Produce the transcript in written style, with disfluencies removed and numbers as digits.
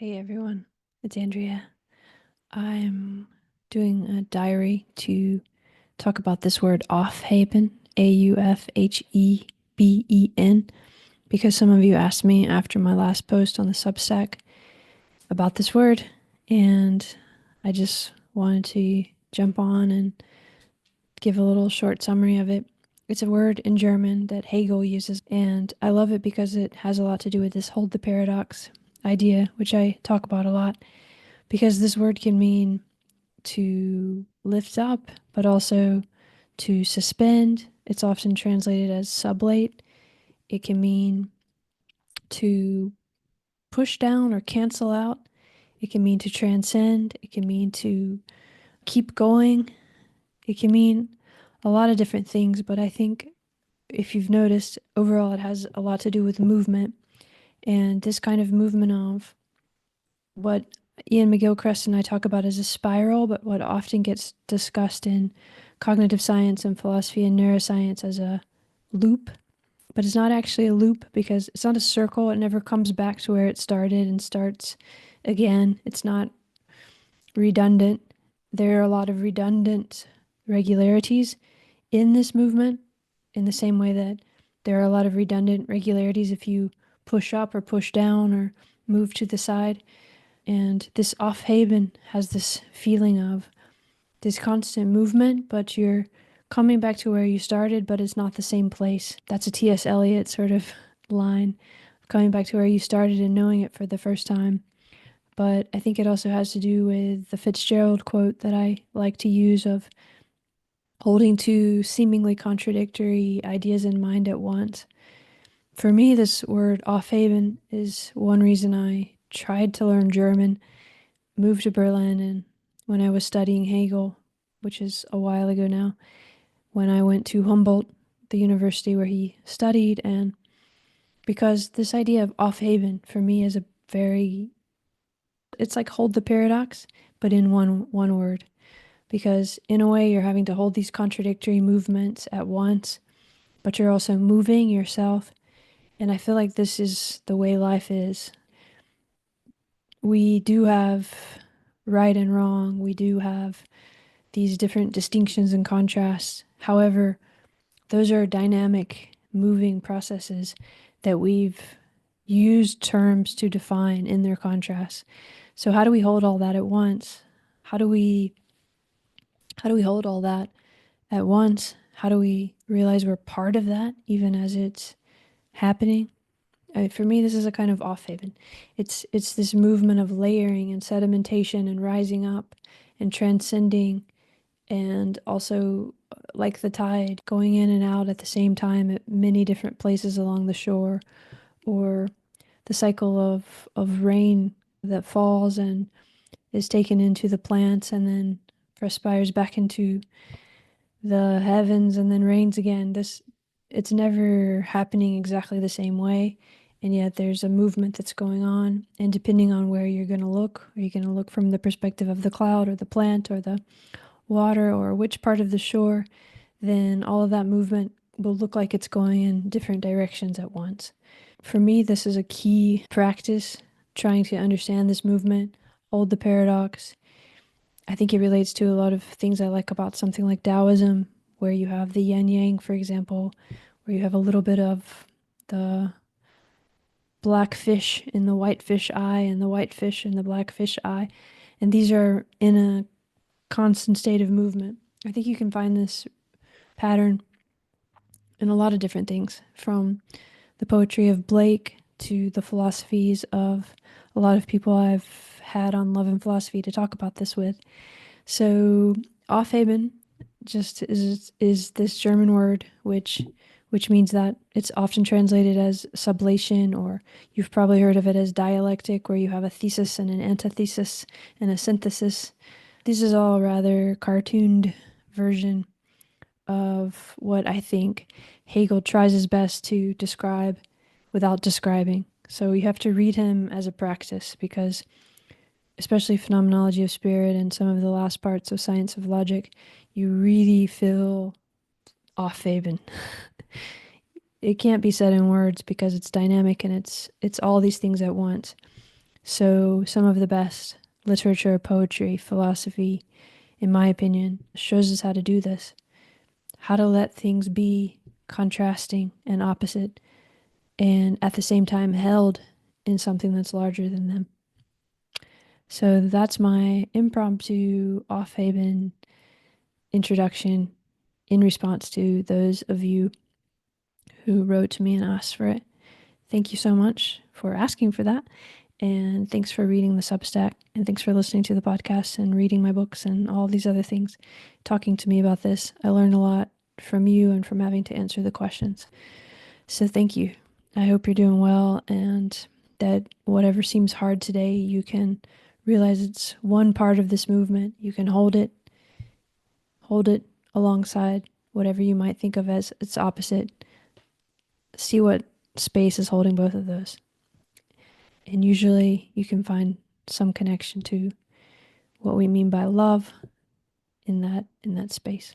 Hey everyone, it's Andrea. I'm doing a diary to talk about this word Aufheben, Aufheben, because some of you asked me after my last post on the Substack about this word, and I just wanted to jump on and give a little short summary of it. It's a word in German that Hegel uses, and I love it because it has a lot to do with this hold the paradox idea, which I talk about a lot, because this word can mean to lift up, but also to suspend. It's often translated as sublate. It can mean to push down or cancel out. It can mean to transcend. It can mean to keep going. It can mean a lot of different things, but I think if you've noticed, overall it has a lot to do with movement. And this kind of movement of what Ian McGilchrist and I talk about as a spiral, but what often gets discussed in cognitive science and philosophy and neuroscience as a loop. But it's not actually a loop because it's not a circle. It never comes back to where it started and starts again. It's not redundant. There are a lot of redundant regularities in this movement, in the same way that there are a lot of redundant regularities if you push up or push down or move to the side. And this Aufheben has this feeling of this constant movement, but you're coming back to where you started, but it's not the same place. That's a T.S. Eliot sort of line, coming back to where you started and knowing it for the first time. But I think it also has to do with the Fitzgerald quote that I like to use of holding two seemingly contradictory ideas in mind at once. For me, this word Aufheben is one reason I tried to learn German, moved to Berlin, and when I was studying Hegel, which is a while ago now, when I went to Humboldt, the university where he studied, and because this idea of Aufheben for me is a very, it's like hold the paradox, but in one word. Because in a way, you're having to hold these contradictory movements at once, but you're also moving yourself. And I feel like this is the way life is. We do have right and wrong. We do have these different distinctions and contrasts. However, those are dynamic, moving processes that we've used terms to define in their contrasts. So how do we hold all that at once? How do we hold all that at once? How do we realize we're part of that even as it's happening? For me, this is a kind of off haven. It's this movement of layering and sedimentation and rising up and transcending, and also like the tide going in and out at the same time at many different places along the shore, or the cycle of rain that falls and is taken into the plants and then respires back into the heavens and then rains again. It's never happening exactly the same way, and yet there's a movement that's going on. And depending on where you're going to look, are you going to look from the perspective of the cloud or the plant or the water or which part of the shore, then all of that movement will look like it's going in different directions at once. For me, this is a key practice, trying to understand this movement, hold the paradox. I think it relates to a lot of things I like about something like Taoism, where you have the yin yang, for example, where you have a little bit of the black fish in the white fish eye and the white fish in the black fish eye. And these are in a constant state of movement. I think you can find this pattern in a lot of different things, from the poetry of Blake to the philosophies of a lot of people I've had on Love and Philosophy to talk about this with. So Aufheben just is this German word which means that it's often translated as sublation, or you've probably heard of it as dialectic, where you have a thesis and an antithesis and a synthesis. This is all rather cartooned version of what I think Hegel tries his best to describe without describing. So you have to read him as a practice, because especially phenomenology of spirit and some of the last parts of science of logic, you really feel Aufheben. It can't be said in words because it's dynamic and it's all these things at once. So some of the best literature, poetry, philosophy, in my opinion, shows us how to do this, how to let things be contrasting and opposite, and at the same time held in something that's larger than them. So that's my impromptu Aufheben introduction in response to those of you who wrote to me and asked for it. Thank you so much for asking for that. And thanks for reading the Substack. And thanks for listening to the podcast and reading my books and all these other things, talking to me about this. I learned a lot from you and from having to answer the questions. So thank you. I hope you're doing well and that whatever seems hard today, you can realize it's one part of this movement. You can hold it alongside whatever you might think of as its opposite. See what space is holding both of those. And usually you can find some connection to what we mean by love in that space.